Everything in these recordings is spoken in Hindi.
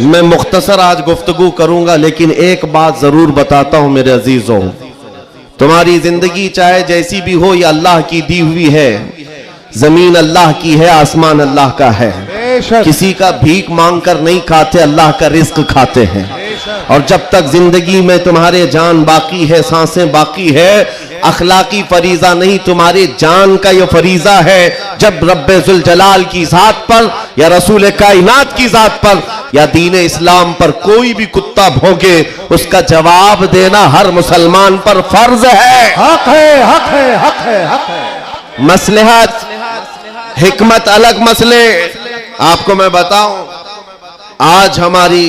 मैं मुख्तसर आज गुफ्तगू करूंगा, लेकिन एक बात जरूर बताता हूं मेरे अजीजों, तुम्हारी जिंदगी चाहे जैसी भी हो, ये अल्लाह की दी हुई है। जमीन अल्लाह की है, आसमान अल्लाह का है। किसी का भीख मांग कर नहीं खाते, अल्लाह का रिस्क खाते हैं। और जब तक जिंदगी में तुम्हारे जान बाकी है, सांसें बाकी है, अखलाकी फरीजा नहीं, तुम्हारी जान का ये फरीजा है। जब रब्बे जुल जलाल की जात पर या रसूल कायनात की जात पर या दीन इस्लाम पर कोई भी कुत्ता भौंके, उसका जवाब देना हर मुसलमान पर फर्ज है। हक है, हक है, हक है, हक है। मसलहत हिकमत अलग मसले। आपको मैं बताऊं, आज हमारी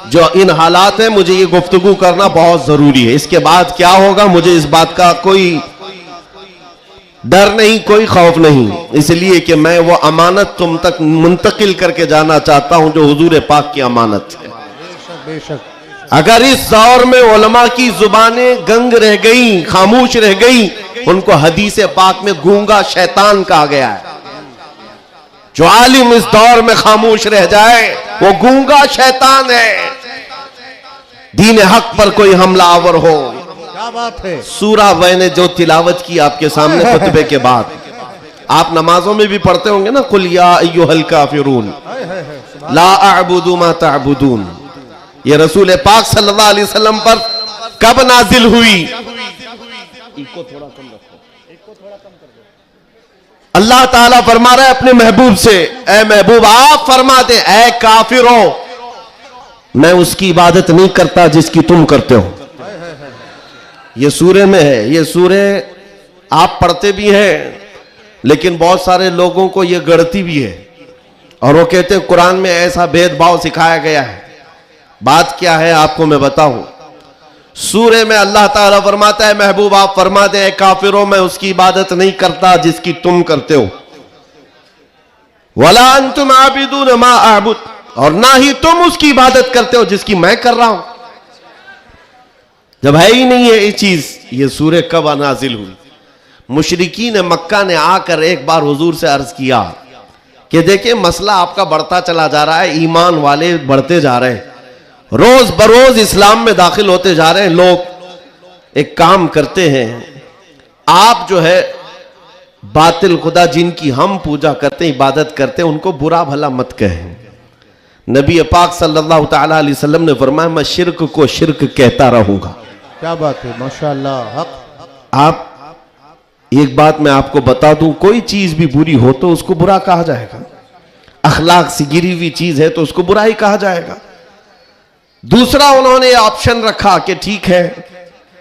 जो इन हालात है, मुझे ये गुफ्तगू करना बहुत जरूरी है। इसके बाद क्या होगा मुझे इस बात का कोई डर नहीं, कोई खौफ नहीं, इसलिए कि मैं वो अमानत तुम तक मुंतकिल करके जाना चाहता हूं जो हुजूर पाक की अमानत है। बेशक। अगर इस दौर में उलमा की जुबानें गंग रह गई, खामोश रह गई, उनको हदीस पाक में गूंगा शैतान कहा गया है। जो आलिम इस दौर में खामोश रह जाए वो गूंगा शैतान है। दीन हक पर कोई हमलावर हो, क्या बात है। सूरा मैंने जो तिलावत की आपके सामने खुतबे के बाद, आप नमाजों में भी पढ़ते होंगे ना, कुल या अय्युहल काफिरून ला अअबुदु मा तअबुदून। ये रसूल पाक सल्लल्लाहु अलैहि वसल्लम पर कब नाजिल हुई? इको थोड़ा कम रखो, अल्लाह ताला फरमा रहा है अपने महबूब से, ए महबूब आप फरमा दे, ए काफिरों, मैं उसकी इबादत नहीं करता जिसकी तुम करते हो। ये सूरे में है, ये सूरे आप पढ़ते भी हैं, लेकिन बहुत सारे लोगों को ये गढ़ती भी है और वो कहते हैं कुरान में ऐसा भेदभाव सिखाया गया है। बात क्या है आपको मैं बताऊं। सूरे में अल्लाह ताला फरमाता है महबूब आप फरमा दे, काफिरों मैं उसकी इबादत नहीं करता जिसकी तुम करते हो। वला अंतुम आबिदून मा अअबुद, और ना ही तुम उसकी इबादत करते हो जिसकी मैं कर रहा हूं। जब है ही नहीं है ये चीज, ये सूरे कब नाजिल हुई? मुशरिकीन मक्का ने आकर एक बार हुजूर से अर्ज किया कि देखिए मसला आपका बढ़ता चला जा रहा है, ईमान वाले बढ़ते जा रहे हैं, रोज बरोज इस्लाम में दाखिल होते जा रहे हैं लोग। एक काम करते हैं, आप जो है बातिल खुदा जिनकी हम पूजा करते हैं, इबादत करते हैं, उनको बुरा भला मत कहें। नबी पाक सल्लल्लाहु ताला अलैहि वसल्लम ने फरमाया मैं शिर्क को शिर्क कहता रहूंगा। क्या बात है, माशाअल्लाह। हक। आप एक बात मैं आपको बता दूं, कोई चीज भी बुरी हो तो उसको बुरा कहा जाएगा। अखलाक से गिरी हुई चीज है तो उसको बुरा ही कहा जाएगा। दूसरा उन्होंने ऑप्शन रखा कि ठीक है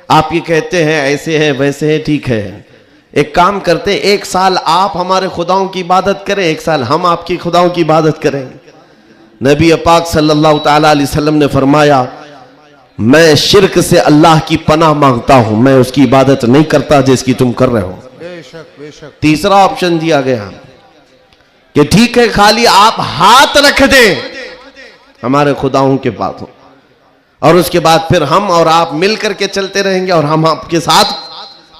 आप ये कहते हैं ऐसे हैं वैसे हैं, ठीक है एक काम करते हैं, एक साल आप हमारे खुदाओं की इबादत करें, एक साल हम आपकी खुदाओं की इबादत करें। नबी पाक सल्लल्लाहु ताला अलैहि वसल्लम ने फरमाया मैं शिर्क से अल्लाह की पनाह मांगता हूं, मैं उसकी इबादत नहीं करता जिसकी तुम कर रहे हो। बेशक, बेशक। तीसरा ऑप्शन दिया गया कि ठीक है खाली आप हाथ रख दें हमारे खुदाओं के पास हो, और उसके बाद फिर हम और आप मिल करके चलते रहेंगे और हम आपके साथ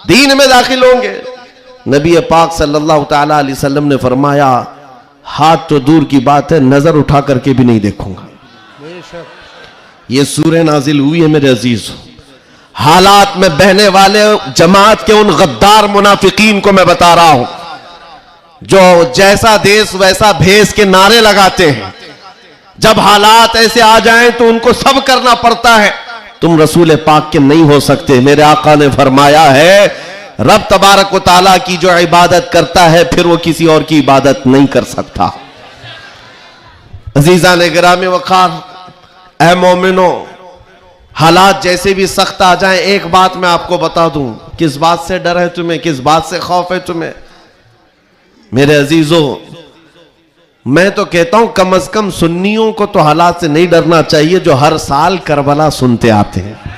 दीन में दाखिल होंगे। नबी पाक सल्लल्लाहु ताला अलैहि वसल्लम ने फरमाया हाथ तो दूर की बात है, नजर उठा करके भी नहीं देखूंगा। ये सूरह नाजिल हुई है मेरे अजीज। हालात में बहने वाले जमात के उन गद्दार मुनाफिकीन को मैं बता रहा हूं जो जैसा देश वैसा भेस के नारे लगाते हैं। जब हालात ऐसे आ जाएं तो उनको सब करना पड़ता है। तुम रसूल पाक के नहीं हो सकते। मेरे आका ने फरमाया है रब तबारक व ताला की जो इबादत करता है फिर वो किसी और की इबादत नहीं कर सकता। अजीजा ने गिरामी वकार, ऐ मोमिनो, हालात जैसे भी सख्त आ जाएं, एक बात मैं आपको बता दूं, किस बात से डर है तुम्हें, किस बात से खौफ है तुम्हें? मेरे अजीजों, मैं तो कहता हूं कम से कम सुन्नियों को तो हालात से नहीं डरना चाहिए जो हर साल करबला सुनते आते हैं।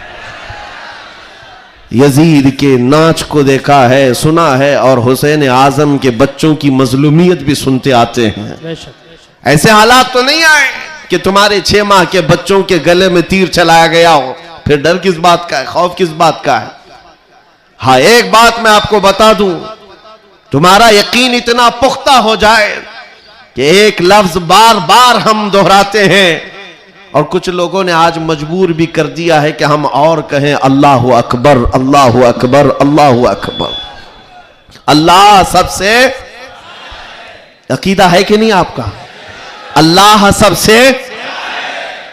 यजीद के नाच को देखा है, सुना है, और हुसैन आजम के बच्चों की मजलूमियत भी सुनते आते हैं। ऐसे हालात तो नहीं आए कि तुम्हारे 6 माह के बच्चों के गले में तीर चलाया गया हो, फिर डर किस बात का है, खौफ किस बात का है? हाँ, एक बात मैं आपको बता दूं, तुम्हारा यकीन इतना पुख्ता हो जाए कि एक लफ्ज बार बार हम दोहराते हैं, और कुछ लोगों ने आज मजबूर भी कर दिया है कि हम और कहें अल्लाहु अकबर, अल्लाहु अकबर, अल्लाहु अकबर। अल्लाह सबसे, अकीदा है कि नहीं आपका? अल्लाह सबसे,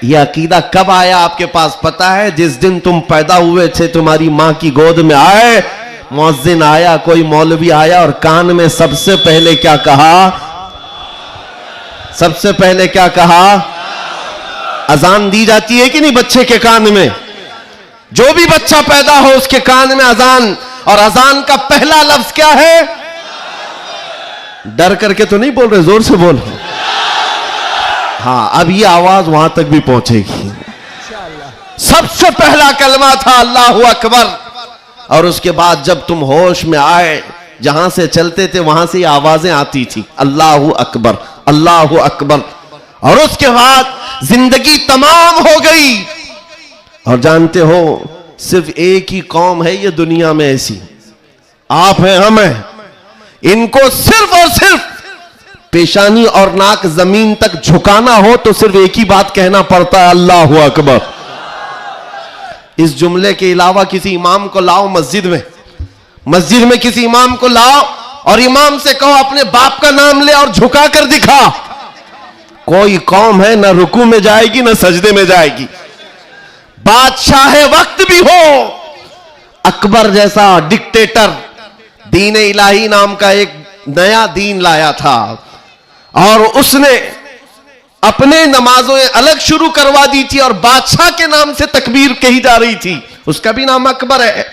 यह अकीदा कब आया आपके पास पता है? जिस दिन तुम पैदा हुए थे, तुम्हारी मां की गोद में आए, मुअज्जिन आया, कोई मौलवी आया और कान में सबसे पहले क्या कहा? सबसे पहले क्या कहा? अजान दी जाती है कि नहीं बच्चे के कान में? जो भी बच्चा पैदा हो उसके कान में अजान, और अजान का पहला लफ्ज क्या है? डर करके तो नहीं बोल रहे, जोर से बोल। हाँ, अब ये आवाज वहां तक भी पहुंचेगी। सबसे पहला कलमा था अल्लाहु अकबर, और उसके बाद जब तुम होश में आए, जहां से चलते थे वहां से आवाजें आती थी, अल्लाहु अकबर, अल्लाहु अकबर। और उसके बाद जिंदगी तमाम हो गई। और जानते हो, सिर्फ एक ही कौम है ये दुनिया में ऐसी, आप हैं, हम हैं, इनको सिर्फ और सिर्फ पेशानी और नाक जमीन तक झुकाना हो तो सिर्फ एक ही बात कहना पड़ता है, अल्लाहु अकबर। इस जुमले के अलावा किसी इमाम को लाओ मस्जिद में किसी इमाम को लाओ और इमाम से कहो अपने बाप का नाम ले और झुका कर दिखा, कोई कौम है ना रुकू में जाएगी ना सजदे में जाएगी। बादशाह वक्त भी हो, अकबर जैसा डिक्टेटर दीन इलाही नाम का एक नया दीन लाया था और उसने अपने नमाजों अलग शुरू करवा दी थी और बादशाह के नाम से तकबीर कही जा रही थी, उसका भी नाम अकबर है।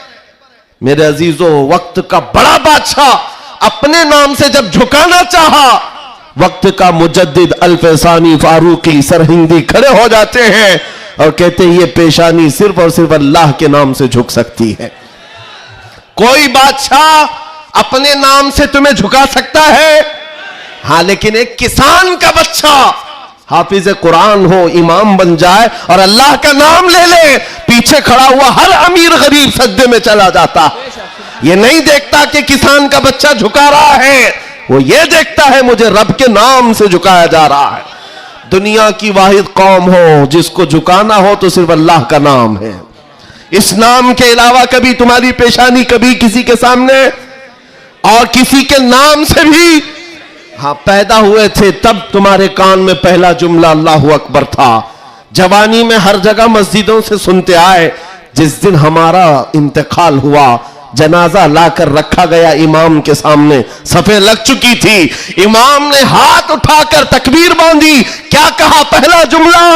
मेरे अजीजों, वक्त का बड़ा बादशाह अपने नाम से जब झुकाना चाहा, वक्त का मुजद्दिद अल्फसानी फारूकी सरहिंदी खड़े हो जाते हैं और कहते हैं ये पेशानी सिर्फ और सिर्फ अल्लाह के नाम से झुक सकती है। कोई बादशाह अपने नाम से तुम्हें झुका सकता है? हां, लेकिन एक किसान का बच्चा हाफिज कुरान हो, इमाम बन जाए और अल्लाह का नाम ले ले, पीछे खड़ा हुआ हर अमीर गरीब सजदे में चला जाता। ये नहीं देखता कि किसान का बच्चा झुका रहा है, वो ये देखता है मुझे रब के नाम से झुकाया जा रहा है। दुनिया की वाहिद कौम हो जिसको झुकाना हो तो सिर्फ अल्लाह का नाम है। इस नाम के अलावा कभी तुम्हारी पेशानी कभी किसी के सामने और किसी के नाम से भी, हाँ, पैदा हुए थे तब तुम्हारे कान में पहला जुमला अल्लाहु अकबर था। जवानी में हर जगह मस्जिदों से सुनते आए, जिस दिन हमारा इंतकाल हुआ, जनाजा लाकर रखा गया इमाम के सामने, सफे लग चुकी थी, इमाम ने हाथ उठाकर तकबीर बांधी, क्या कहा पहला जुमला?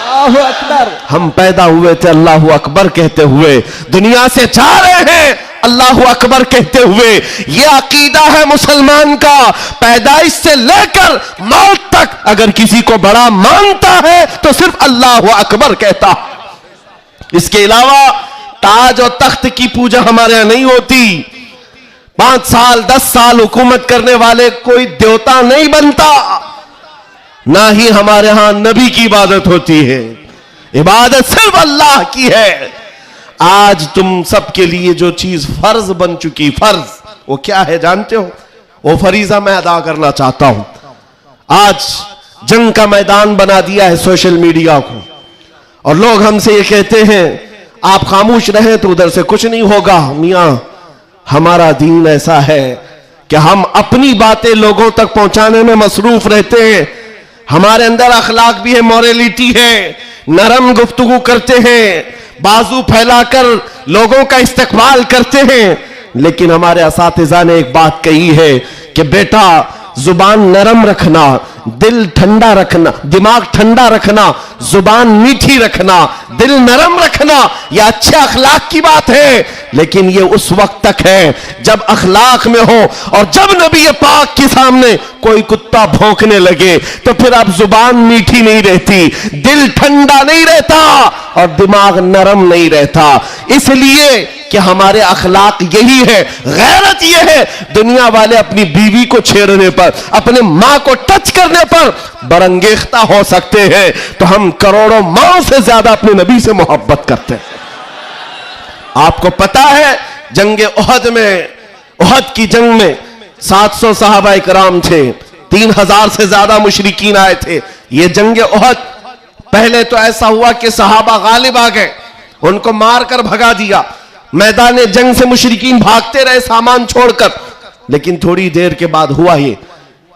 अल्लाहु अकबर। हम पैदा हुए थे अल्लाहु अकबर कहते हुए, दुनिया से जा रहे हैं अल्लाहु अकबर कहते हुए। यह अकीदा है मुसलमान का, पैदाइश से लेकर मौत तक अगर किसी को बड़ा मानता है तो सिर्फ अल्लाहु अकबर कहता। इसके अलावा ताज और तख्त की पूजा हमारे यहां नहीं होती। 5 साल 10 साल हुकूमत करने वाले कोई देवता नहीं बनता, ना ही हमारे यहां नबी की इबादत होती है। इबादत सिर्फ अल्लाह की है। आज तुम सबके लिए जो चीज फर्ज बन चुकी, फर्ज वो क्या है जानते हो? वो फरीजा मैं अदा करना चाहता हूं। आज जंग का मैदान बना दिया है सोशल मीडिया को, और लोग हमसे ये कहते हैं आप खामोश रहे तो उधर से कुछ नहीं होगा। मियां, हमारा दीन ऐसा है कि हम अपनी बातें लोगों तक पहुंचाने में मसरूफ रहते हैं। हमारे अंदर अखलाक भी है, मॉरलिटी है, नरम गुफ्तगू करते हैं, बाजू फैलाकर लोगों का इस्तकबाल करते हैं। लेकिन हमारे असातिज़ा ने एक बात कही है कि बेटा, जुबान नरम रखना, दिल ठंडा रखना, दिमाग ठंडा रखना, जुबान मीठी रखना, दिल नरम रखना, यह अच्छे अखलाक की बात है। लेकिन यह उस वक्त तक है जब अखलाक में हो, और जब नबी पाक के सामने कोई कुत्ता भौंकने लगे तो फिर अब जुबान मीठी नहीं रहती, दिल ठंडा नहीं रहता और दिमाग नरम नहीं रहता। इसलिए कि हमारे अखलाक यही है, गैरत यह है, दुनिया वाले अपनी बीवी को छेड़ने पर, अपने मां को टच करने पर बरंगेख्ता हो सकते हैं, तो हम करोड़ों मां से ज्यादा अपने नबी से मोहब्बत करते हैं। आपको पता है जंग उहद में, उहद की जंग में 700 सहाबा इकराम थे, 3000 से ज्यादा मुशरिकीन आए थे। यह जंग उहद पहले तो ऐसा हुआ कि सहाबा गालिब आ गए, उनको मारकर भगा दिया, मैदान जंग से मुशरिकीन भागते रहे सामान छोड़कर। लेकिन थोड़ी देर के बाद हुआ ये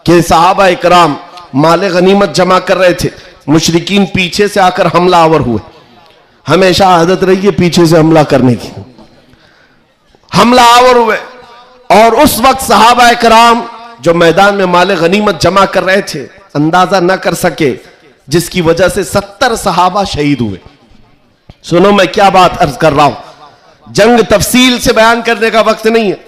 कि सहाबा इकराम माले गनीमत जमा कर रहे थे, मुशरिकीन पीछे से आकर हमलावर हुए। हमेशा आदत रही है पीछे से हमला करने की, हमलावर हुए। और उस वक्त सहाबा इकराम जो मैदान में माले गनीमत जमा कर रहे थे अंदाजा न कर सके, जिसकी वजह से 70 सहाबा शहीद हुए। सुनो मैं क्या बात अर्ज कर रहा हूं, जंग तफसील से बयान करने का वक्त नहीं है।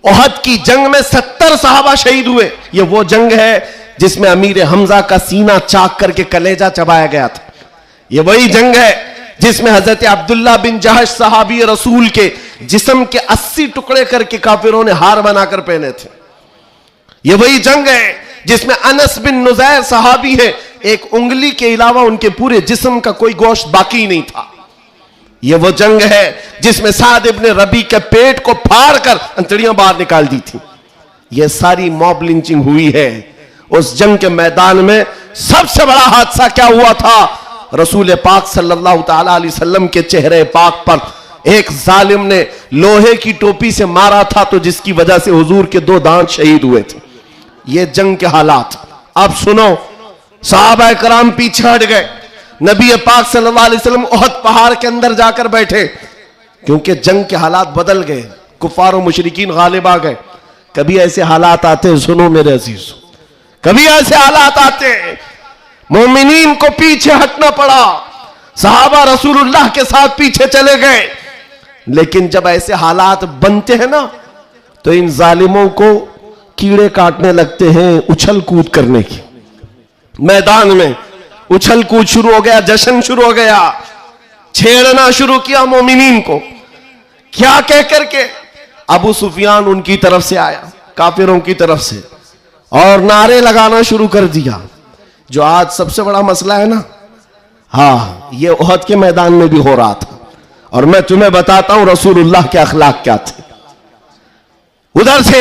ओहद की जंग में 70 सहाबा शहीद हुए। ये वो जंग है जिसमें अमीर हमजा का सीना चाक करके कलेजा चबाया गया था। ये वही जंग है जिसमें हजरत अब्दुल्ला बिन जहश सहाबी रसूल के जिस्म के 80 टुकड़े करके काफिरों ने हार बनाकर पहने थे। ये वही जंग है जिसमें अनस बिन नुजैर सहाबी है, एक उंगली के अलावा उनके पूरे जिस्म का कोई गोश्त बाकी नहीं था। यह वो जंग है जिसमें साद इब्ने रबी के पेट को फाड़ कर अंतड़ियां बाहर निकाल दी थी। यह सारी मॉब लिंचिंग हुई है। उस जंग के मैदान में सबसे बड़ा हादसा क्या हुआ था, रसूल पाक सल्लल्लाहु ताला अलैहि वसल्लम के चेहरे पाक पर एक जालिम ने लोहे की टोपी से मारा था, तो जिसकी वजह से हुजूर के 2 दांत शहीद हुए थे। ये जंग के हालात। अब सुनो, सहाबा कराम पीछे हट गए, नबी पाक सल्लल्लाहु अलैहि वसल्लम ओहद पहाड़ के अंदर जाकर बैठे, क्योंकि जंग के हालात बदल गए, कुफार और मुशरिकीन गालिब आ गए। कभी ऐसे हालात आते, सुनो मेरे अजीज, कभी ऐसे हालात आते मोमिनीन को पीछे हटना पड़ा, सहाबा रसूलुल्लाह के साथ पीछे चले गए। लेकिन जब ऐसे हालात बनते हैं ना, तो इन जालिमों को कीड़े काटने लगते हैं उछल कूद करने की। मैदान में उछल कूद शुरू हो गया, जश्न शुरू हो गया, छेड़ना शुरू किया मोमिनीन को। क्या कह करके अबू सुफियान उनकी तरफ से आया, काफिरों की तरफ से, और नारे लगाना शुरू कर दिया। जो आज सबसे बड़ा मसला है ना, हाँ, ये ओहद के मैदान में भी हो रहा था। और मैं तुम्हें बताता हूं रसूलुल्लाह के अखलाक क्या थे। उधर से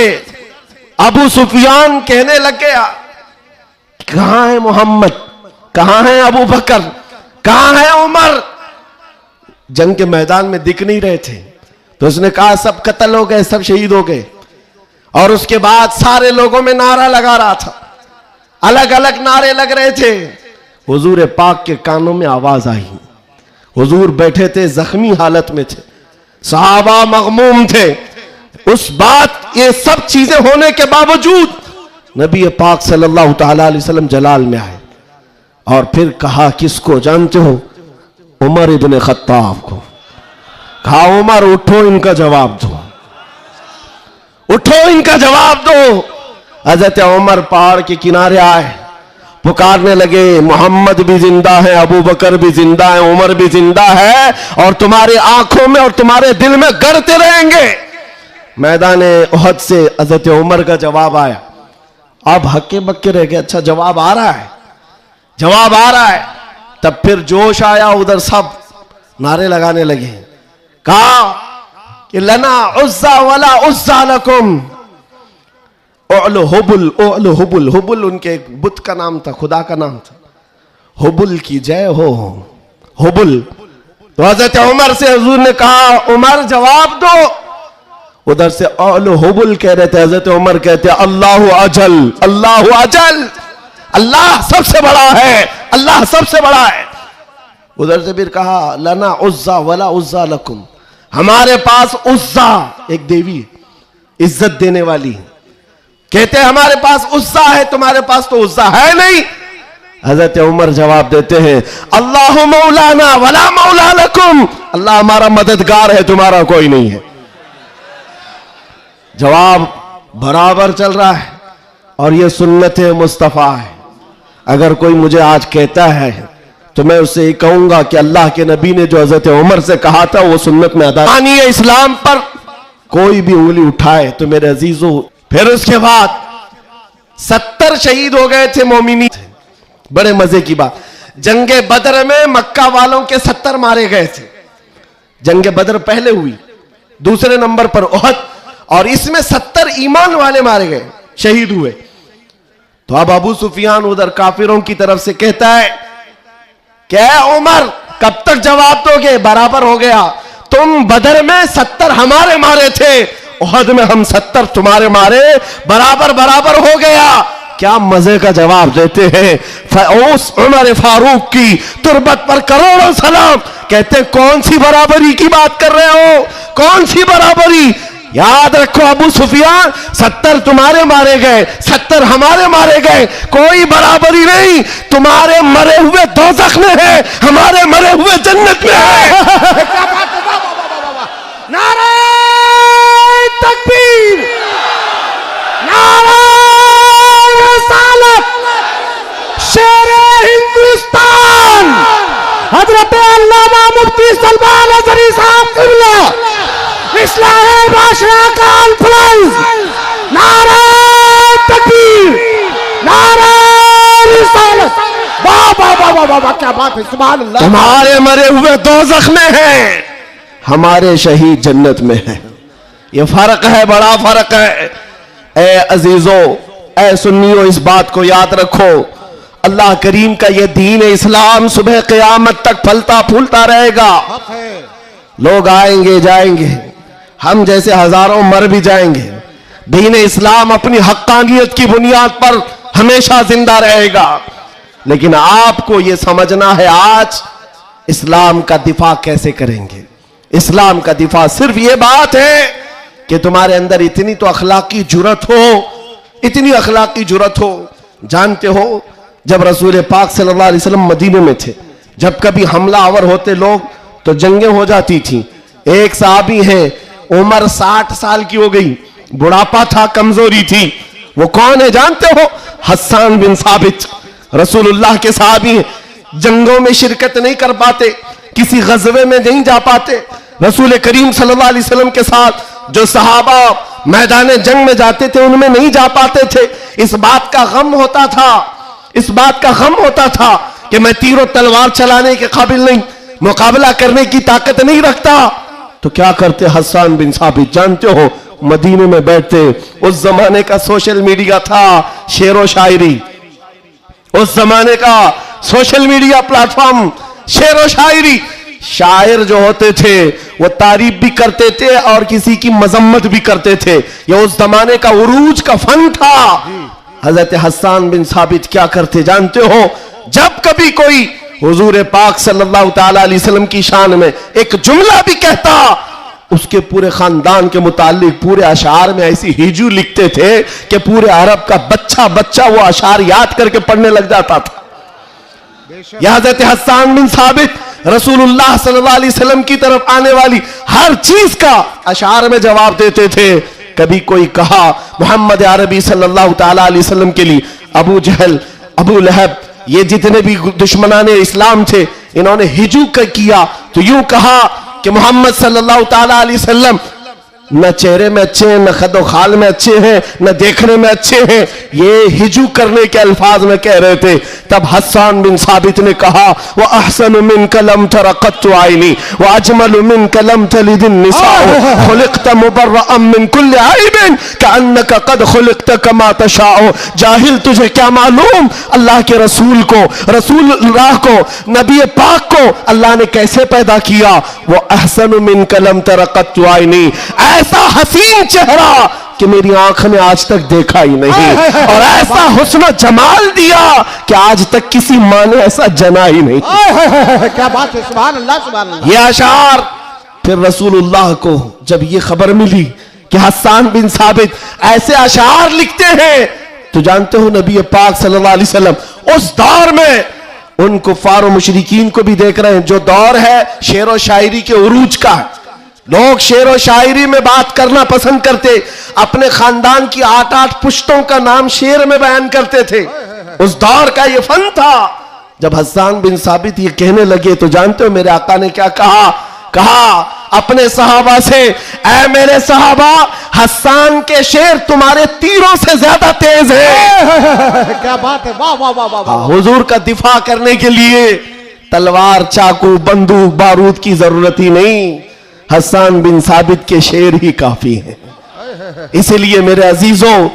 अबू सुफियान कहने लग गया, कहां है मोहम्मद, कहां है अबू बकर, कहां है उमर। जंग के मैदान में दिख नहीं रहे थे, तो उसने कहा सब कत्ल हो गए, सब शहीद हो गए। और उसके बाद सारे लोगों में नारा लगा रहा था, अलग अलग नारे लग रहे थे। हुजूर पाक के कानों में आवाज आई, हुजूर बैठे थे, जख्मी हालत में थे, सहाबा मगमूम थे। उस बात, ये सब चीजें होने के बावजूद नबी पाक सल्लल्लाहु ताला अलैहि वसल्लम जलाल में आए और फिर कहा, किसको जानते हो? उमर इब्ने खत्ताब को। कहा, उमर उठो, इनका जवाब दो, उठो, इनका जवाब दो। हजरत उमर पहाड़ के किनारे आए, पुकारने लगे, मोहम्मद भी जिंदा है, अबू बकर भी जिंदा है, उमर भी जिंदा है, और तुम्हारी आंखों में और तुम्हारे दिल में गड़ते रहेंगे। मैदान ओहद से हजरत उमर का जवाब आया। अब हक्के बक्के रह गए, अच्छा जवाब आ रहा है, जवाब आ रहा है। तब फिर जोश आया, उधर सब नारे लगाने लगे। कहा कि लना उज्जा वला उज्जा लकुम, ओलो हुबुल, ओलो हुबुल। हुबुल उनके एक बुत का नाम था, खुदा का नाम था। हुबुल की जय हो, हुबुल। तो हजरत उमर से हुजूर ने कहा, उमर जवाब दो। उधर से ओलो हुबुल कह रहे थे, हजरत उमर कहते अल्लाहु अजल, अल्लाहु अजल, अल्लाह सबसे बड़ा है, अल्लाह सबसे बड़ा है। उधर से फिर कहा, लना उज्जा वला उज्जा लकुम, हमारे पास उज्जा एक देवी इज्जत देने वाली, कहते हैं हमारे पास उज्जा है, तुम्हारे पास तो उज्जा है नहीं। हजरत उमर जवाब देते हैं, अल्लाह मौलाना वला मौला लकुम, अल्लाह हमारा मददगार है, तुम्हारा कोई नहीं है। जवाब बराबर चल रहा है, और यह सुन्नत मुस्तफा है। अगर कोई मुझे आज कहता है तो मैं उससे ये कहूंगा कि अल्लाह के नबी ने जो हजरत उमर से कहा था वो सुन्नत में अदा। इस्लाम पर कोई भी उंगली उठाए तो मेरे अजीजों, फिर उसके बाद 70 शहीद हो गए थे मोमिनी। बड़े मजे की बात, जंगे बदर में मक्का वालों के 70 मारे गए थे। जंगे बदर पहले हुई, दूसरे नंबर पर ओहद, और इसमें 70 ईमान वाले मारे गए, शहीद हुए। तो अब अबू सुफियान उधर काफिरों की तरफ से कहता है क्या उमर कब तक जवाब दोगे? बराबर हो गया। तुम बदर में 70 हमारे मारे थे, उहद में हम 70 तुम्हारे मारे, बराबर बराबर हो गया। क्या मजे का जवाब देते हैं। उस उमर फारूक की तुरबत पर करोड़ों सलाम। कहते कौन सी बराबरी की बात कर रहे हो? कौन सी बराबरी? याद रखो अबू सुफियान, 70 तुम्हारे मारे गए, 70 हमारे मारे गए, कोई बराबरी नहीं। तुम्हारे मरे हुए दोज़ख में है, हमारे मरे हुए जन्नत में है। क्या बात है, वाह वाह वाह वाह वाह। नारे तकबीर, नारे रिसालत, शेरे हिंदुस्तान हजरत अल्लामा मुफ्ती सलमान अज़हरी साहब क़िबला, इस्लाम बादशाह का अल्फलाइज, नारे तकबीर, नारे रिसालत, वाह वाह वाह वाह वाह, क्या बात है, सुभान अल्लाह। तुम्हारे मरे हुए दोज़ख में है, हमारे शहीद जन्नत में है। ये फर्क है, बड़ा फर्क है। ए अजीजों, ए सुन्नियों, इस बात को याद रखो। अल्लाह करीम का ये दीन इस्लाम सुबह क़यामत तक फलता फूलता रहेगा। हक है। लोग आएंगे जाएंगे, हम जैसे हजारों मर भी जाएंगे। दीन इस्लाम अपनी हक्कानियत की बुनियाद पर हमेशा जिंदा रहेगा। लेकिन आपको यह समझना है आज इस्लाम का दिफा कैसे करेंगे। इस्लाम का दिफा सिर्फ यह बात है कि तुम्हारे अंदर इतनी तो अखलाकी जुर्रत हो, इतनी अखलाकी जुर्रत हो। जानते हो, जब रसूल पाक सल्लल्लाहु अलैहि वसल्लम मदीने में थे, जब कभी हमला आवर होते लोग तो जंगें हो जाती थी। एक साहबी है, उम्र 60 साल की हो गई, बुढ़ापा था, कमजोरी थी। वो कौन है जानते हो? हस्सान बिन साबित, रसूलुल्लाह के साहबी हैं। जंगों में शिरकत नहीं कर पाते, किसी गज़वे में नहीं जा पाते। रसूल करीम सल्लल्लाहु अलैहि वसल्लम के साथ जो सहाबा मैदान जंग में जाते थे उनमें नहीं जा पाते थे। इस बात का गम होता था, इस बात का गम होता था कि मैं तीरों तलवार चलाने के काबिल नहीं, मुकाबला करने की ताकत नहीं रखता। तो क्या करते हस्सान बिन साबित? जानते हो, मदीने में बैठते। उस जमाने का सोशल मीडिया था, शेरो शायरी। उस जमाने का सोशल मीडिया प्लेटफॉर्म, शेरो शायरी। शायर जो होते थे वो तारीफ भी करते थे और किसी की मजम्मत भी करते थे। ये उस जमाने का उरूज का फन था। हजरत हस्सान बिन साबित क्या करते जानते हो? जब कभी कोई हुजूर पाक सल्लल्लाहु ताला अलैहि वसल्लम की शान में एक जुमला भी कहता, उसके पूरे खानदान के मुतालिक पूरे अशार में ऐसी हिजू लिखते थे कि पूरे अरब का बच्चा बच्चा वो अशार याद करके पढ़ने लग जाता था। यह हजरत हस्सान बिन साबित रसूलुल्लाह सल्लल्लाहु अलैहि वसल्लम की तरफ आने वाली हर चीज का अशार में जवाब देते थे। कभी कोई कहा मोहम्मद अरबी सल्लल्लाहु ताला अलैहि वसल्लम के लिए अबू जहल, अबू लहब, ये जितने भी दुश्मनाने इस्लाम थे, इन्होंने हिजू किया तो यूं कहा कि मोहम्मद सल्लल्लाहु ताला अलैहि वसल्लम न चेहरे में अच्छे हैं, न खदो खाल में अच्छे हैं, न देखने में अच्छे हैं। ये हिजू करने के अल्फाज में कह रहे थे। तब हस्सान बिन साबित ने कहा, वह अहसन मिन कलम तरक़त आइनी व अजमल मिन कलम तलिदिन निसाओ खुलिक़त मुबर्रअम मिन कुल्लि आइबिन कअन्नका क़द खुलिक़त कमा तशाओ। जाहिल, तुझे क्या मालूम अल्लाह के रसूल को, रसूलुल्लाह को, नबी पाक को अल्लाह ने कैसे पैदा किया। वो अहसन मिन कलम तरक़त आइनी, ऐसा हसीन चेहरा कि मेरी आंख ने आज तक देखा ही नहीं, और ऐसा हुस्न जमाल दिया कि आज तक किसी माँ ने ऐसा जना ही नहीं। क्या बात है, सुभान अल्लाह सुभान अल्लाह। ये अशार फिर रसूलुल्लाह को जब ये खबर मिली कि हस्सान बिन साबित ऐसे अशार लिखते हैं, तो जानते हो नबी पाक सल्लल्लाहु अलैहि वसल्लम उस दौर में उन कुफ्फार और मुशरिकीन को भी देख रहे हैं। जो दौर है शेर और शायरी के उरूज का, लोग शेर और शायरी में बात करना पसंद करते, अपने खानदान की 8-8 पुश्तों का नाम शेर में बयान करते थे। उस दौर का ये फन था। जब हस्सान बिन साबित ये कहने लगे तो जानते हो मेरे आका ने क्या कहा? कहा अपने सहाबा से, ऐ मेरे सहाबा, हस्सान के शेर तुम्हारे तीरों से ज्यादा तेज है। क्या बात है, वाह वाह वाह वाह। हुजूर का दिफा करने के लिए तलवार, चाकू, बंदूक, बारूद की जरूरत ही नहीं, हस्सान बिन साबित के शेर ही काफी हैं। इसलिए मेरे अजीजों,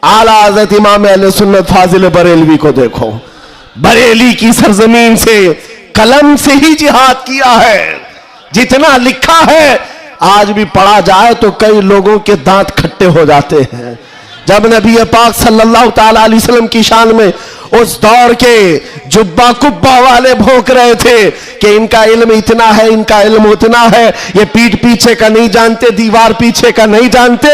आला हज़रत इमाम अहले सुन्नत फाजिल बरेलवी को देखो। बरेली की सरजमीन से कलम से ही जिहाद किया है। जितना लिखा है आज भी पढ़ा जाए तो कई लोगों के दांत खट्टे हो जाते हैं। जब नबी पाक सल्लल्लाहु ताला अलैहि वसल्लम की शान में उस दौर के जुब्बा कुब्बा वाले भौंक रहे थे कि इनका इल्म इतना है, इनका इल्म उतना है, ये पीठ पीछे का नहीं जानते, दीवार पीछे का नहीं जानते।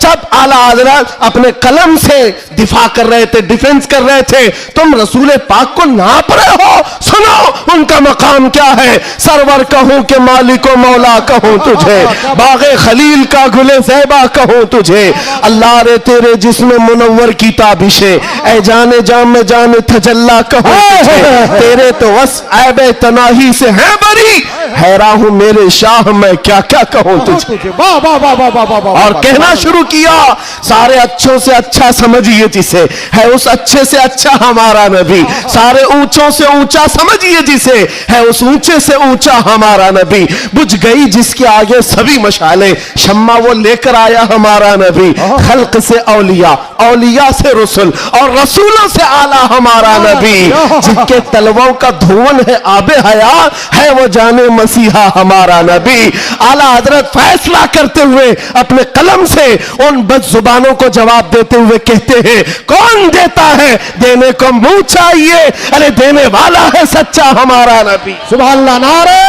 जब आला हज़रत अपने कलम से दिफा कर रहे थे, डिफेंस कर रहे थे, तुम रसूल पाक को नाप रहे हो। सुनो उनका मकाम क्या है। सरवर कहूं कि मालिको मौला कहूं तुझे, बागे खलील का गुले ज़ैबा कहूं तुझे, अल्लाह रे तेरे जिस्म मुनव्वर की ताबिशे, ऐ जाने जाम में जाने तजल्ला कहूं तुझे, तेरे तो वस ऐबे तनाही से है बरी, हैरान हूं मेरे शाह मैं क्या क्या कहूं तुझे। और कहना शुरू किया, सारे अच्छों से अच्छा समझिए जिसे, है उस अच्छे से अच्छा हमारा नबी। सारे ऊंचों से ऊंचा समझिए जिसे, है उस ऊंचे से ऊंचा हमारा नबी। बुझ गई जिसके आगे सभी मशाले, शम्मा वो लेकर आया हमारा नबी। खल्क से औलिया, औलिया से रसूल, और रसूलों से आला हमारा नबी। जिनके तलवों का धुवन है आबे हया, है वो जाने मसीहा हमारा नबी। आला हजरत फैसला करते हुए अपने कलम से उन बदजुबानों को जवाब देते हुए कहते हैं, कौन देता है देने को मुंह चाहिए, अरे देने वाला है सच्चा हमारा नबी। सुभान अल्लाह। नारे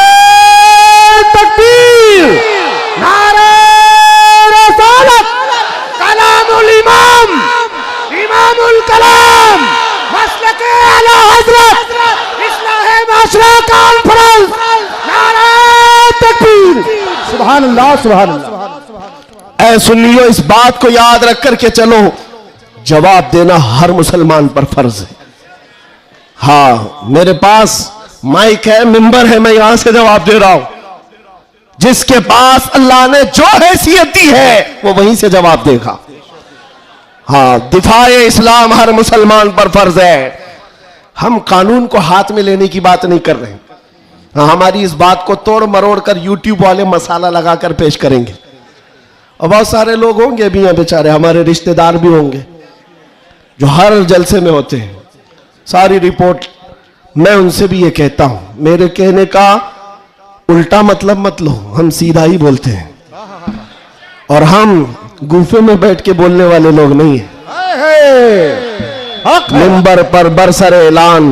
तकबीर, नारे रिसालत, कलामुल इमाम, इमामुल कलाम, मसलके आला हजरत, इस्लाहे माशरा कॉन्फ्रेंस, नारे तकबीर। सुभान अल्लाह, सुभान अल्लाह। ऐ सुन्नियों, इस बात को याद रख करके चलो, जवाब देना हर मुसलमान पर फर्ज है। हाँ, मेरे पास माइक है, मिंबर है, मैं यहां से जवाब दे रहा हूं। जिसके पास अल्लाह ने जो हैसियत दी है वो वहीं से जवाब देगा। हाँ, दिफाए इस्लाम हर मुसलमान पर फर्ज है। हम कानून को हाथ में लेने की बात नहीं कर रहे हैं। हाँ, हमारी इस बात को तोड़ मरोड़ कर यूट्यूब वाले मसाला लगाकर पेश करेंगे, और बहुत सारे लोग होंगे भी यहाँ बेचारे, हमारे रिश्तेदार भी होंगे जो हर जलसे में होते हैं, सारी रिपोर्ट। मैं उनसे भी ये कहता हूं, मेरे कहने का उल्टा मतलब मत लो, हम सीधा ही बोलते हैं, और हम गुफे में बैठ के बोलने वाले लोग नहीं हैं। मिंबर पर बरसर ऐलान,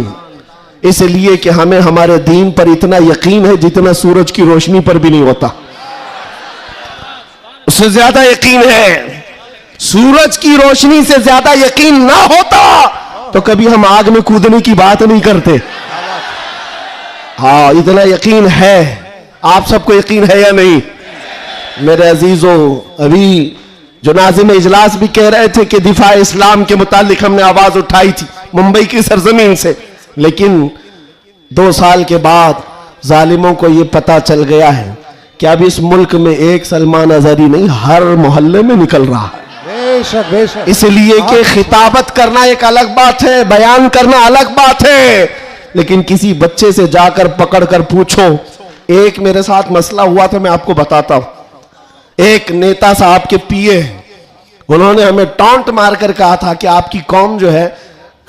इसलिए कि हमें हमारे दीन पर इतना यकीन है जितना सूरज की रोशनी पर भी नहीं होता, उससे ज्यादा यकीन है। सूरज की रोशनी से ज्यादा यकीन ना होता तो कभी हम आग में कूदने की बात नहीं करते। हाँ, इतना यकीन है। आप सबको यकीन है या नहीं मेरे अजीजों? अभी जो नाज़िम इजलास भी कह रहे थे कि दिफा इस्लाम के मुतालिक हमने आवाज उठाई थी मुंबई की सरजमीन से, लेकिन 2 साल के बाद जालिमों को यह पता चल गया है कि अब इस मुल्क में एक सलमान अजहरी नहीं, हर मोहल्ले में निकल रहा है। बेशक बेशक। इसलिए कि खिताबत करना एक अलग बात है, बयान करना अलग बात है, लेकिन किसी बच्चे से जाकर पकड़ कर पूछो। एक मेरे साथ मसला हुआ था, मैं आपको बताता हूं। एक नेता साहब के पीए, उन्होंने हमें टॉन्ट मारकर कहा था कि आपकी कौम जो है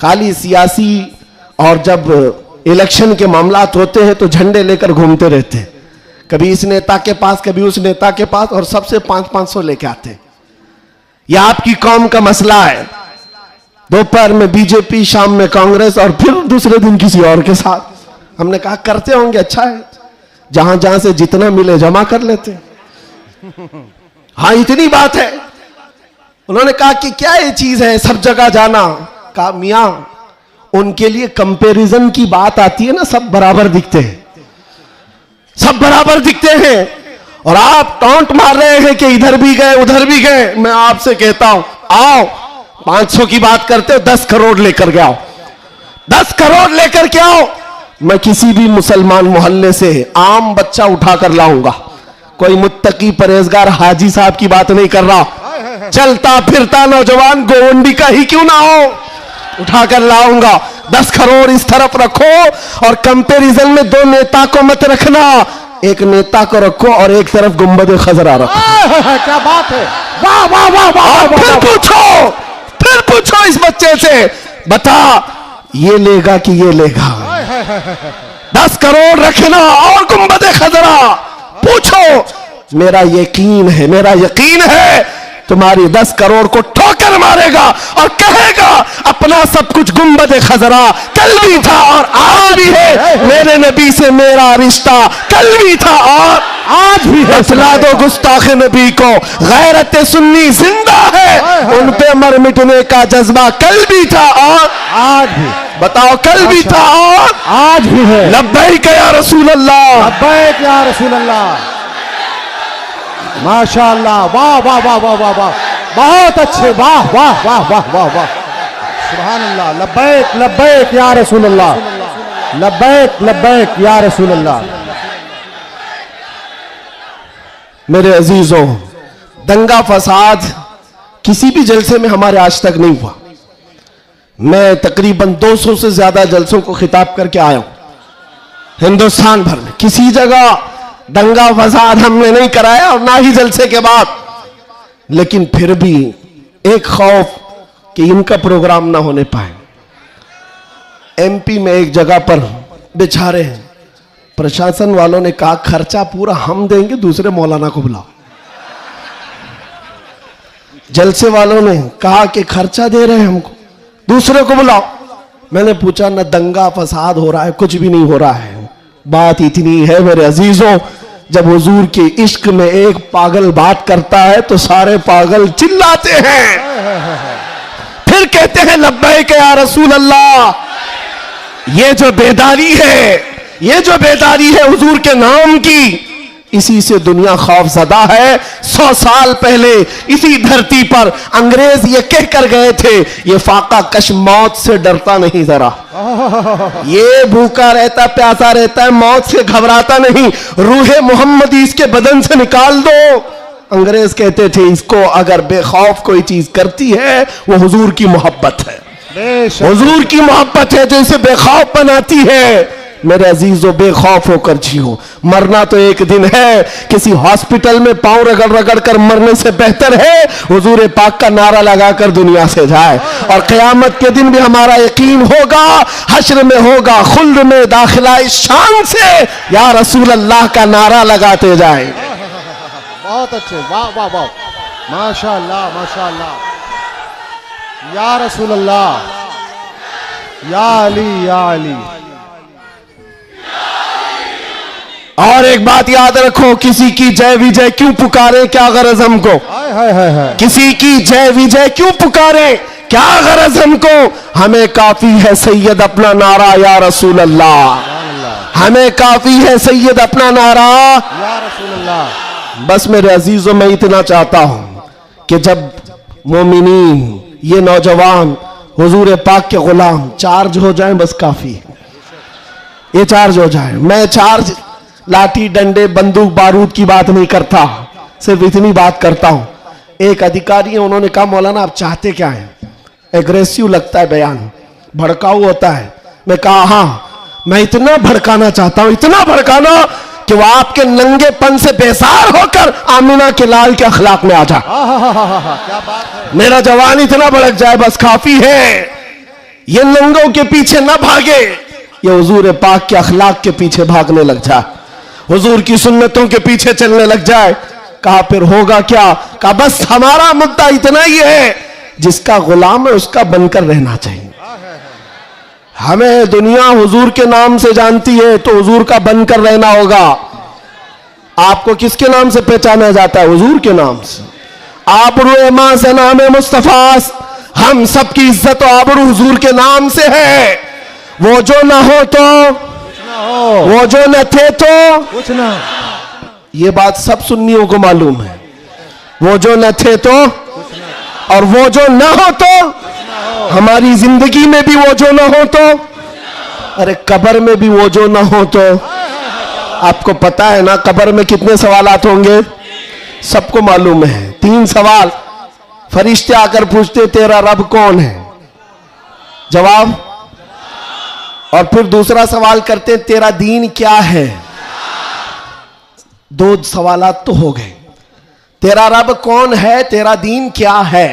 खाली सियासी, और जब इलेक्शन के मामलात होते हैं तो झंडे लेकर घूमते रहते हैं, कभी इस नेता के पास कभी उस नेता के पास, और सबसे 500-500 लेके आते हैं। यह आपकी कौम का मसला है। दोपहर में बीजेपी, शाम में कांग्रेस, और फिर दूसरे दिन किसी और के साथ। हमने कहा करते होंगे, अच्छा है, जहां जहां से जितना मिले जमा कर लेते। हाँ, इतनी बात है। उन्होंने कहा कि क्या ये चीज है सब जगह जाना? कहा मियां, उनके लिए कंपैरिजन की बात आती है ना, सब बराबर दिखते हैं, सब बराबर दिखते हैं, और आप टॉन्ट मार रहे हैं कि इधर भी गए उधर भी गए। मैं आपसे कहता हूं, आओ 500 की बात करते हो, 10 करोड़ लेकर के आओ, 10 करोड़ लेकर के आओ। मैं किसी भी मुसलमान मोहल्ले से आम बच्चा उठाकर लाऊंगा, कोई मुत्तकी परहेजगार हाजी साहब की बात नहीं कर रहा, चलता फिरता नौजवान गोवंडी का ही क्यों ना हो, उठाकर लाऊंगा। 10 करोड़ इस तरफ रखो, और कंपैरिजन में 2 नेता को मत रखना, एक नेता को रखो और एक तरफ गुंबद खजरा रखो। क्या बात है, वाह वाह वाह वाह। फिर पूछो इस बच्चे से, बता ये लेगा कि ये लेगा। 10 करोड़ रखना और गुंबद खजरा पूछो। मेरा यकीन है तुम्हारी 10 करोड़ को ठोकर मारेगा और कहेगा अपना सब कुछ गुंबद खजरा कल भी था और आज भी है, मेरे नबी से मेरा रिश्ता कल भी था और आज भी है। बतला दो गुस्ताख नबी को गैरत सुन्नी जिंदा है, उन पे मर मिटने का जज्बा कल भी था और आज भी। बताओ कल भी था और आज भी है। लब्बैक या रसूल अल्लाह, लब्बैक या रसूल अल्लाह। माशाअल्लाह, वाह वाह वाह वाह वाह वाह, बहुत अच्छे, वाह वाह वाह वाह वाह वाह, सुभान अल्लाह। लब्बैक लब्बैक या रसूल अल्लाह, लब्बैक लब्बैक या रसूल अल्लाह। मेरे अजीजों, दंगा फसाद किसी भी जलसे में हमारे आज तक नहीं हुआ। मैं तकरीबन 200 से ज्यादा जलसों को खिताब करके आया हूं हिंदुस्तान भर में, किसी जगह दंगा फसाद हमने नहीं कराया और ना ही जलसे के बाद। लेकिन फिर भी एक खौफ कि इनका प्रोग्राम ना होने पाए। एमपी में एक जगह पर बेचारे प्रशासन वालों ने कहा खर्चा पूरा हम देंगे, दूसरे मौलाना को बुलाओ। जलसे वालों ने कहा कि खर्चा दे रहे हैं हमको, दूसरे को बुलाओ। मैंने पूछा ना दंगा फसाद हो रहा है, कुछ भी नहीं हो रहा है। बात इतनी है मेरे अजीजों, जब हुजूर के इश्क में एक पागल बात करता है तो सारे पागल चिल्लाते हैं, फिर कहते हैं लब्बैक या रसूल अल्लाह। ये जो बेदारी है हुजूर के नाम की, इसी से दुनिया खौफजदा है। 100 साल पहले इसी धरती पर अंग्रेज ये कह कर गए थे, ये फाका कश मौत से डरता नहीं, जरा ये भूखा रहता प्यासा रहता है, मौत से घबराता नहीं, रूहे मोहम्मदी इसके बदन से निकाल दो। अंग्रेज कहते थे इसको अगर बेखौफ कोई चीज करती है वो हुजूर की मोहब्बत है, हुजूर की मोहब्बत है जो इसे बेखौफ बनाती है। मेरे अजीजों, बेखौफ होकर जियो, मरना तो एक दिन है। किसी हॉस्पिटल में पांव रगड़ रगड़ कर मरने से बेहतर है हुजूर पाक का नारा लगाकर दुनिया से जाए। और क़यामत के दिन भी हमारा यकीन होगा, हश्र में होगा खुल्द में दाखिला इस शान से या रसूल अल्लाह का नारा लगाते जाए। बहुत अच्छे, वाह वाह वाह, माशाअल्लाह माशाअल्लाह, या रसूल अल्लाह, या अली या अली। और एक बात याद रखो, किसी की जय विजय क्यों पुकारे, क्या गरज हमको। हाय हाय हाय हाय, किसी की जय विजय क्यों पुकारे, क्या गरज हमको। हमें काफी है सैयद अपना नारा या रसूल अल्लाह, हमें काफी है सैयद अपना नारा या रसूल अल्लाह। बस मेरे अजीजों, मैं इतना चाहता हूं कि जब मोमिनीन, ये नौजवान हुजूर पाक के गुलाम चार्ज हो जाएं, बस काफी है, ये चार्ज हो जाए। मैं चार्ज लाठी डंडे बंदूक बारूद की बात नहीं करता, सिर्फ इतनी बात करता हूं। एक अधिकारी है, उन्होंने कहा मौलाना आप चाहते क्या हैं। एग्रेसिव लगता है बयान, भड़काऊ होता है। मैं कहा हाँ, मैं इतना भड़काना चाहता हूं, इतना भड़काना कि वो आपके नंगेपन से बेजार होकर आमिना के लाल के अखलाक में आ जाए। क्या बात है, मेरा जवान इतना भड़क जाए, बस काफी है। ये नंगों के पीछे ना भागे, ये हुजूर पाक के अखलाक के पीछे भागने लग जाए, हुजूर की सुन्नतों के पीछे चलने लग जाए। कहा फिर होगा क्या। कहा बस हमारा मुद्दा इतना ही है, जिसका गुलाम है उसका बनकर रहना चाहिए। हमें दुनिया हुजूर के नाम से जानती है तो हुजूर का बनकर रहना होगा। आपको किसके नाम से पहचाना जाता है? हुजूर के नाम से। आबरू मां से नाम मुस्तफा, हम सबकी इज्जत और आबरू हुजूर के नाम से है। वो जो ना हो तो वो जो न थे तो कुछ ना। ये बात सब सुन्नियों को मालूम है। वो जो न थे तो और वो जो न हो तो, हमारी जिंदगी में भी वो जो न हो तो, अरे कब्र में भी वो जो न हो तो। आपको पता है ना कब्र में कितने सवालात होंगे, सबको मालूम है। 3 सवाल फरिश्ते आकर पूछते तेरा रब कौन है, जवाब। और फिर दूसरा सवाल करते तेरा दीन क्या है। 2 सवालात तो हो गए, तेरा रब कौन है, तेरा दीन क्या है।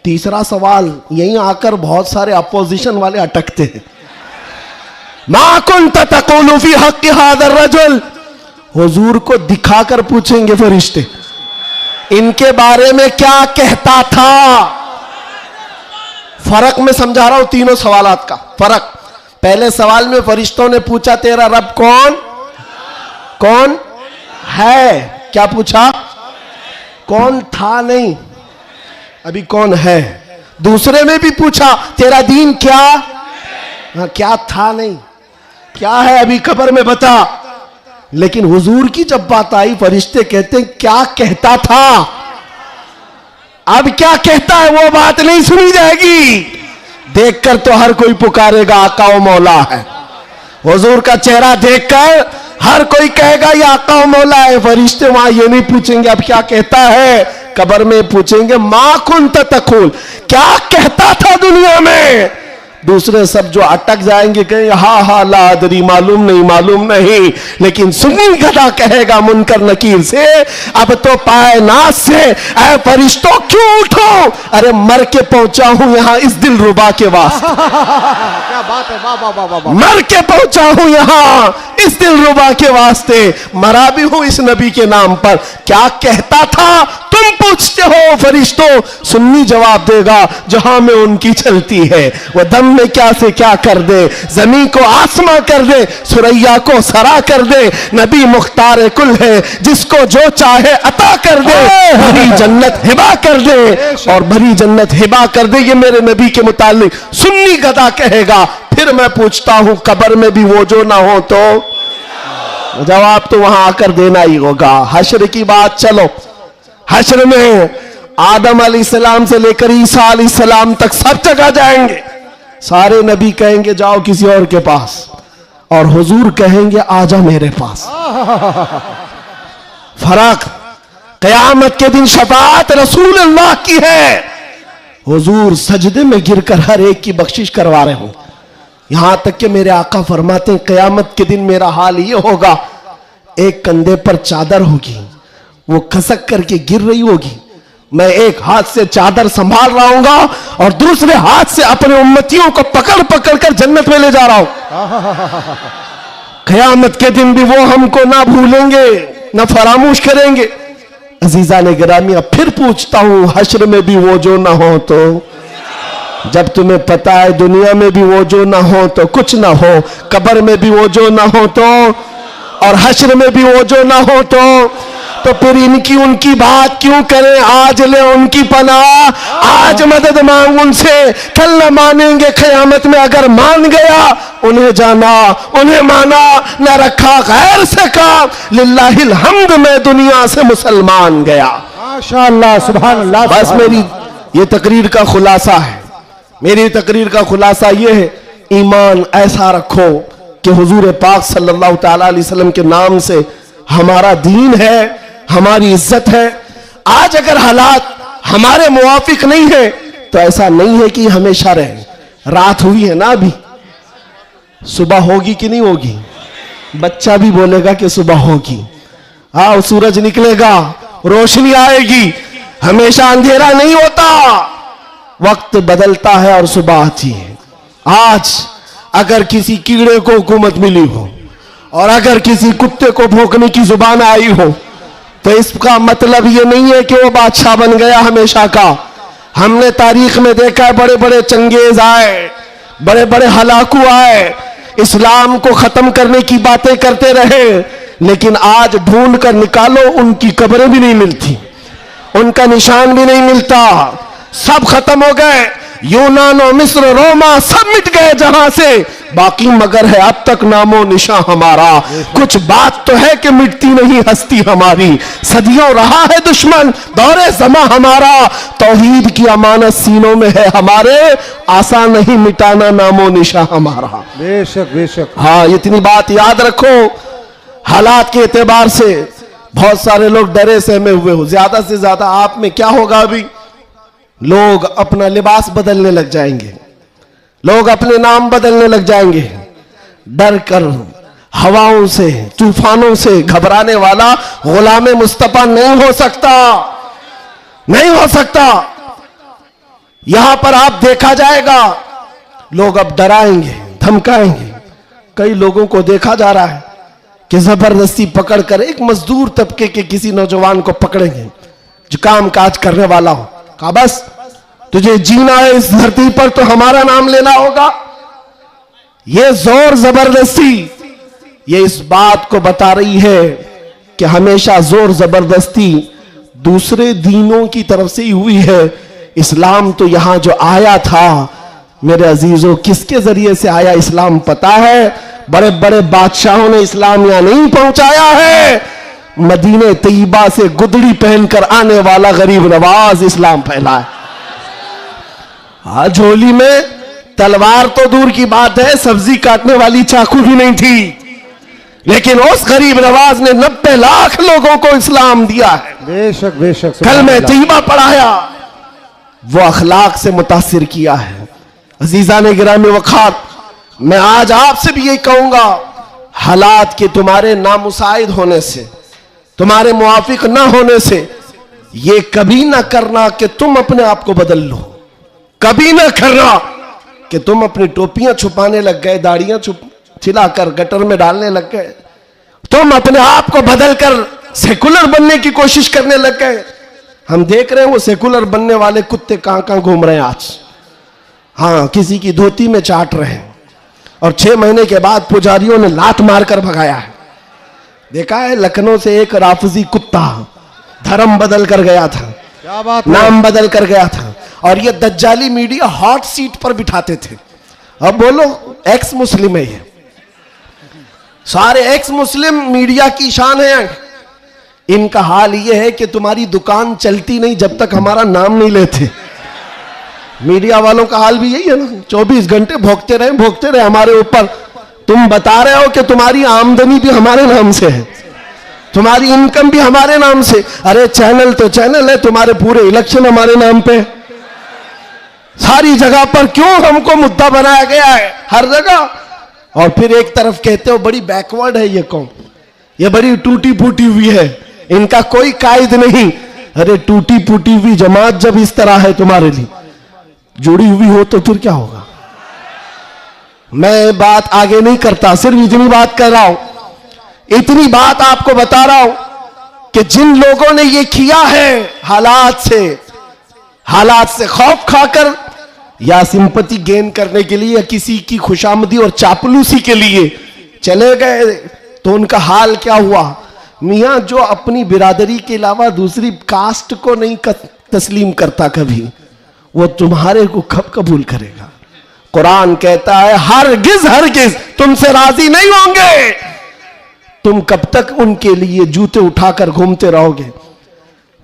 तीसरा सवाल यहीं आकर बहुत सारे अपोजिशन वाले अटकते हैं। मा कुन्त तक़ूलु फी हक़्क़ि हाज़ा रजुल, हुजूर को दिखाकर पूछेंगे फरिश्ते इनके बारे में क्या कहता था। फर्क में समझा रहा हूं तीनों सवालात का फर्क। पहले सवाल में फरिश्तों ने पूछा तेरा रब कौन कौन है, क्या पूछा, कौन था नहीं, अभी कौन है। दूसरे में भी पूछा तेरा दीन क्या, हाँ क्या था नहीं, क्या है अभी कब्र में बता। लेकिन हुजूर की जब बात आई फरिश्ते कहते हैं क्या कहता था, अब क्या कहता है वो बात नहीं सुनी जाएगी। देखकर तो हर कोई पुकारेगा आका ओ मौला है, हुजूर का चेहरा देखकर हर कोई कहेगा ये आका ओ मौला है। फरिश्ते वहां ये नहीं पूछेंगे अब क्या कहता है, कब्र में पूछेंगे मा कुन्त तक़ूल, क्या कहता था दुनिया में। दूसरे सब जो अटक जाएंगे कहेंगे हा हा ला अदरी, मालूम नहीं। लेकिन सुन्नी गधा कहेगा मुनकर नकीर से अब तो पाए नाज से ऐ फरिश्तों क्यों उठो, अरे मर के पहुंचा हूं यहां इस दिल रुबा के वास्ते। क्या बात है, वाह वाह वाह वाह। मर के पहुंचा हूं यहां इस दिल रुबा के वास्ते, मरा भी हूं इस नबी के नाम पर। क्या कहता था तुम पूछते हो फरिश्तों, सुन्नी जवाब देगा जहां में उनकी चलती है वह दम में क्या से क्या कर दे, जमीन को आसमां कर दे, सुरैया को सरा कर दे। नबी मुख्तार कुल है जिसको जो चाहे अता कर दे, भरी जन्नत हिबा कर दे और भरी जन्नत हिबा कर दे। ये मेरे नबी के मुतालिक सुन्नी गदा कहेगा। फिर मैं पूछता हूं कब्र में भी वो जो ना हो तो जवाब तो वहां आकर देना ही होगा। हश्र की बात, चलो हश्र में आदम अलैहिस्सलाम से लेकर ईसा अलैहिस्सलाम तक सब जगह जाएंगे। सारे नबी कहेंगे जाओ किसी और के पास, और हुजूर कहेंगे आजा मेरे पास। फर्क, कयामत के दिन शफाअत रसूल अल्लाह की है, हुजूर सजदे में गिरकर हर एक की बख्शिश करवा रहे हों। यहां तक कि मेरे आका फरमाते हैं कयामत के दिन मेरा हाल ये होगा, एक कंधे पर चादर होगी, वो खसक करके गिर रही होगी, मैं एक हाथ से चादर संभाल रहा हूंगा और दूसरे हाथ से अपने उम्मतियों को पकड़ पकड़ कर जन्नत में ले जा रहा हूं। कयामत के दिन भी वो हमको ना भूलेंगे ना फरामोश करेंगे। अजीजा ने गिरामी, अब फिर पूछता हूं हश्र में भी वो जो ना हो तो, जब तुम्हें पता है दुनिया में भी वो जो ना हो तो कुछ ना हो, कब्र में भी वो जो ना हो तो और हश्र में भी वो जो ना हो तो फिर इनकी उनकी बात क्यों करें। आज ले उनकी पनाह, आज मदद मांग उनसे, कल न मानेंगे कयामत में। अगर मान गया उन्हें जाना उन्हें माना, न रखा गैर से काम, लिल्लाहिल हम्द मैं दुनिया से मुसलमान गया। माशाअल्लाह सुभान अल्लाह। बस मेरी ये तकरीर का खुलासा है, मेरी तकरीर का खुलासा ये है, ईमान ऐसा रखो कि हुजूर पाक सल्लल्लाहु तआला अलैहि वसल्लम के नाम से हमारा दीन है, हमारी इज्जत है। आज अगर हालात हमारे मुवाफिक नहीं है तो ऐसा नहीं है कि हमेशा रहे। रात हुई है ना, अभी सुबह होगी कि नहीं होगी, बच्चा भी बोलेगा कि सुबह होगी। हाँ, सूरज निकलेगा, रोशनी आएगी, हमेशा अंधेरा नहीं होता, वक्त बदलता है और सुबह आती है। आज अगर किसी कीड़े को हुकूमत मिली हो और अगर किसी कुत्ते को भौंकने की जुबान आई हो तो इसका मतलब ये नहीं है कि वो बादशाह बन गया हमेशा का। हमने तारीख में देखा है बड़े बड़े चंगेज आए, बड़े बड़े हलाकू आए, इस्लाम को खत्म करने की बातें करते रहे, लेकिन आज ढूंढ कर निकालो उनकी कब्रें भी नहीं मिलती, उनका निशान भी नहीं मिलता, सब खत्म हो गए। यूनान और मिस्र, रोमा सब मिट गए जहां से, बाकी मगर है अब तक नामो निशान हमारा। कुछ बात तो है कि मिटती नहीं हस्ती हमारी, सदियों रहा है दुश्मन दौरे जमा हमारा, तौहीद की अमानत सीनों में है हमारे, आसान नहीं मिटाना नामो निशान हमारा। बेशक बेशक। हाँ, इतनी बात याद रखो। हालात के एतबार से बहुत सारे लोग डरे सहमे हुए हो, ज्यादा से ज्यादा आप में क्या होगा, अभी लोग अपना लिबास बदलने लग जाएंगे, लोग अपने नाम बदलने लग जाएंगे, डर कर हवाओं से तूफानों से घबराने वाला गुलाम मुस्तफा नहीं हो सकता, नहीं हो सकता। यहां पर आप देखा जाएगा लोग अब डराएंगे, धमकाएंगे, कई लोगों को देखा जा रहा है कि जबरदस्ती पकड़कर एक मजदूर तबके के किसी नौजवान को पकड़ेंगे जो काम काज करने वाला हो, कहा बस तुझे जीना है इस धरती पर तो हमारा नाम लेना होगा। ये जोर जबरदस्ती ये इस बात को बता रही है कि हमेशा जोर जबरदस्ती दूसरे दीनों की तरफ से ही हुई है। इस्लाम तो यहां जो आया था मेरे अजीजों, किसके जरिए से आया इस्लाम पता है? बड़े बड़े बादशाहों ने इस्लाम यहां नहीं पहुंचाया है, मदीने तैयबा से गुदड़ी पहनकर आने वाला गरीब नवाज इस्लाम फैलाया। आज झोली में तलवार तो दूर की बात है, सब्जी काटने वाली चाकू भी नहीं थी, लेकिन उस गरीब नवाज ने 90 लाख लोगों को इस्लाम दिया है। बेशक बेशक कल में तैयबा पढ़ाया, वो अखलाक से मुतासिर किया है। अजीजा ने गिरामी वखार, मैं आज आपसे भी यही कहूंगा, हालात के तुम्हारे नामुसाइद होने से, तुम्हारे मुआफिक ना होने से ये कभी ना करना कि तुम अपने आप को बदल लो। कभी ना करना कि तुम अपनी टोपियां छुपाने लग गए, दाढ़ियां छिलाकर गटर में डालने लग गए, तुम अपने आप को बदलकर सेकुलर बनने की कोशिश करने लग गए। हम देख रहे हैं वो सेकुलर बनने वाले कुत्ते कहां कहां घूम रहे हैं आज। हाँ, किसी की धोती में चाट रहे हैं और 6 महीने के बाद पुजारियों ने लात मारकर भगाया है। देखा है लखनऊ से एक राफजी कुत्ता धर्म बदल कर गया था, क्या बात, नाम बदल कर गया था, और ये दज्जाली मीडिया हॉट सीट पर बिठाते थे। अब बोलो एक्स मुस्लिम है, ये सारे एक्स मुस्लिम मीडिया की शान है। इनका हाल ये है कि तुम्हारी दुकान चलती नहीं जब तक हमारा नाम नहीं लेते। मीडिया वालों का हाल भी यही है ना, 24 घंटे भोगते रहे हमारे ऊपर। तुम बता रहे हो कि तुम्हारी आमदनी भी हमारे नाम से है, तुम्हारी इनकम भी हमारे नाम से। अरे चैनल तो चैनल है, तुम्हारे पूरे इलेक्शन हमारे नाम पे, सारी जगह पर क्यों हमको मुद्दा बनाया गया है हर जगह। और फिर एक तरफ कहते हो बड़ी बैकवर्ड है ये कौम, ये बड़ी टूटी फूटी हुई है, इनका कोई कायद नहीं। अरे टूटी फूटी हुई जमात जब इस तरह है तुम्हारे लिए जुड़ी हुई हो तो फिर क्या होगा। मैं बात आगे नहीं करता, सिर्फ इतनी बात कर रहा हूं, इतनी बात आपको बता रहा हूं कि जिन लोगों ने ये किया है हालात से खौफ खाकर या सिंपैथी गेन करने के लिए या किसी की खुशामदी और चापलूसी के लिए चले गए, तो उनका हाल क्या हुआ। मियां जो अपनी बिरादरी के अलावा दूसरी कास्ट को नहीं तस्लीम करता कभी, वो तुम्हारे को कब कबूल करेगा। कुरान कहता है हरगिज तुमसे राजी नहीं होंगे। तुम कब तक उनके लिए जूते उठाकर घूमते रहोगे।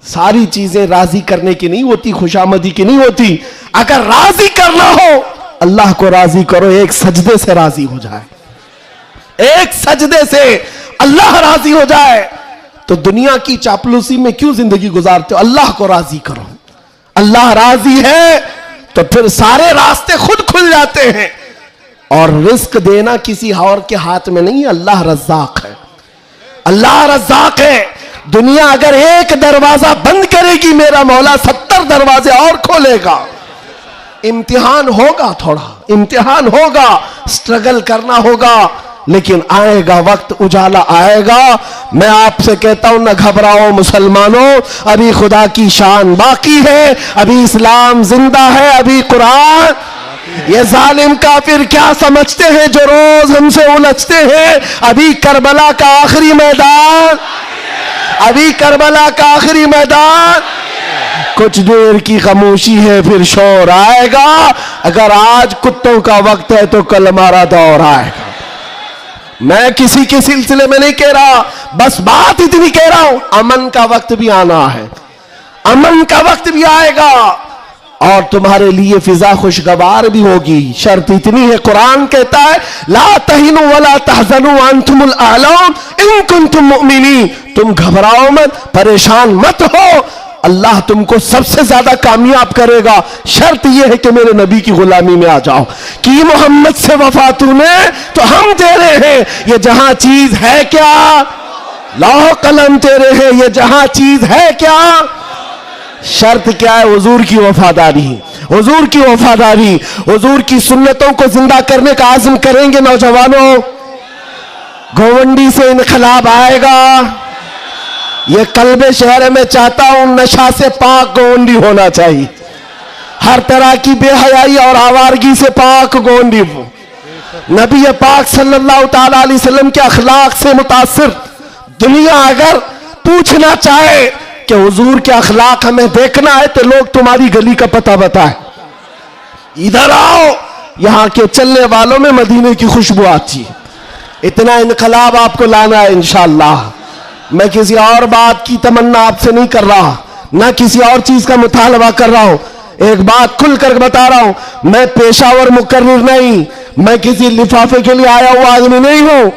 सारी चीजें राजी करने की नहीं होती, खुशामदी की नहीं होती। अगर राजी करना हो अल्लाह को राजी करो, एक सजदे से राजी हो जाए, एक सजदे से अल्लाह राजी हो जाए। तो दुनिया की चापलूसी में क्यों जिंदगी गुजारते हो। अल्लाह को राजी करो, अल्लाह राजी है तो फिर सारे रास्ते खुद खुल जाते हैं। और रिस्क देना किसी और के हाथ में नहीं, अल्लाह रज़्ज़ाक़ है, अल्लाह रज़्ज़ाक़ है। दुनिया अगर एक दरवाजा बंद करेगी, मेरा मौला 70 दरवाजे और खोलेगा। इम्तिहान होगा, थोड़ा इम्तिहान होगा, स्ट्रगल करना होगा, लेकिन आएगा वक्त, उजाला आएगा। मैं आपसे कहता हूं न घबराओ मुसलमानों, अभी खुदा की शान बाकी है, अभी इस्लाम जिंदा है, अभी कुरान। ये जालिम काफिर क्या समझते हैं जो रोज हमसे उलझते हैं। अभी करबला का आखिरी मैदान, अभी करबला का आखिरी मैदान। कुछ देर की खामोशी है फिर शोर आएगा। अगर आज कुत्तों का वक्त है तो कल हमारा दौर आएगा। मैं किसी के सिलसिले में नहीं कह रहा, बस बात इतनी कह रहा हूं, अमन का वक्त भी आना है, अमन का वक्त भी आएगा और तुम्हारे लिए फिजा खुशगवार भी होगी। शर्त इतनी है, कुरान कहता है ला तहिनु वला तहज़नु अंतुमुल आलौन इन कुंतुम मुमिनीन। तुम घबराओ मत, परेशान मत हो, अल्लाह तुमको सबसे ज्यादा कामयाब करेगा। शर्त यह है कि मेरे नबी की गुलामी में आ जाओ। कि मोहम्मद से वफा तूने तो हम तेरे हैं, ये जहां चीज है क्या, लौह कलम तेरे हैं, ये जहां चीज है क्या। शर्त क्या है, हुजूर की वफादारी, हुजूर की वफादारी, हुजूर की सुन्नतों को जिंदा करने का आज़म करेंगे नौजवानों। गोवंडी से इनकलाब आएगा। ये कल्बे शहर में चाहता हूं नशा से पाक गोवंडी होना चाहिए, हर तरह की बेहयाई और आवारगी से पाक गोवंडी हो। नबी पाक सल्लल्लाहु ताला अलैहि वसल्लम के अखलाक से मुतासिर दुनिया अगर पूछना चाहे कि हुजूर के अखलाक हमें देखना है तो लोग तुम्हारी गली का पता बताए, इधर आओ, यहां के चलने वालों में मदीने की खुशबू आती है। इतना इनकलाब आपको लाना है इंशाअल्लाह। मैं किसी और बात की तमन्ना आपसे नहीं कर रहा, ना किसी और चीज का मुतालबा कर रहा हूं। एक बात खुलकर बता रहा हूं, मैं पेशावर मुकर्रिर नहीं, मैं किसी लिफाफे के लिए आया हुआ आदमी नहीं हूं।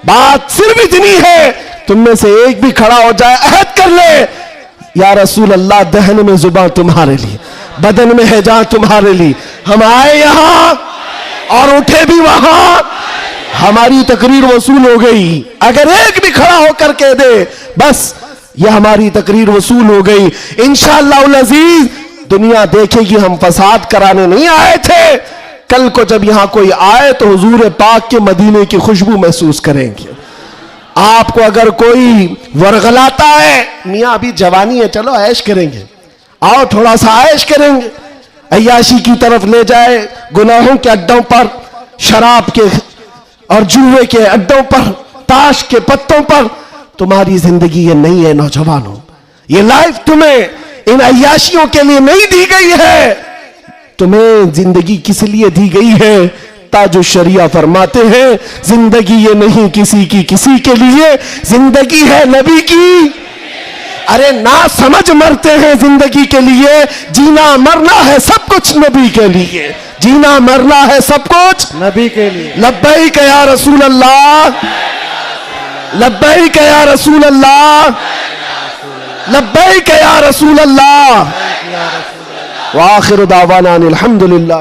बात सिर्फ इतनी है, तुम में से एक भी खड़ा हो जाए, अहद कर ले, या रसूल अल्लाह, दहन में जुबान तुम्हारे लिए, बदन में है जान तुम्हारे लिए। हम आए यहां और उठे भी वहां, हमारी तकरीर वसूल हो गई। अगर एक भी खड़ा होकर कह दे बस ये हमारी तकरीर वसूल हो गई, इंशाअल्लाह अजीज दुनिया देखेगी हम फसाद कराने नहीं आए थे। कल को जब यहां कोई आए तो हुजूर पाक के मदीने की खुशबू महसूस करेंगे। आपको अगर कोई वरगलाता है, मियां अभी जवानी है, चलो ऐश करेंगे, आओ थोड़ा सा ऐश करेंगे, अय्याशी की तरफ ले जाए, गुनाहों के अड्डों पर, शराब के और जुए के अड्डों पर, ताश के पत्तों पर, तुम्हारी जिंदगी ये नहीं है नौजवानों। ये लाइफ तुम्हें इन अय्याशियों के लिए नहीं दी गई है, तुम्हें जिंदगी किस लिए दी गई है? ताजो शरिया फरमाते हैं, जिंदगी ये नहीं किसी की किसी के लिए, जिंदगी है नबी की। अरे ना समझ मरते हैं जिंदगी के लिए, जीना मरना है सब कुछ नबी के लिए, जीना मरना है सब कुछ नबी के लिए। लब्बैक या रसूल अल्लाह, लब्बैक या रसूल अल्लाह, लब्बैक या रसूल अल्लाह। व आखिर दावाना अनिल हम्दुलिल्लाह।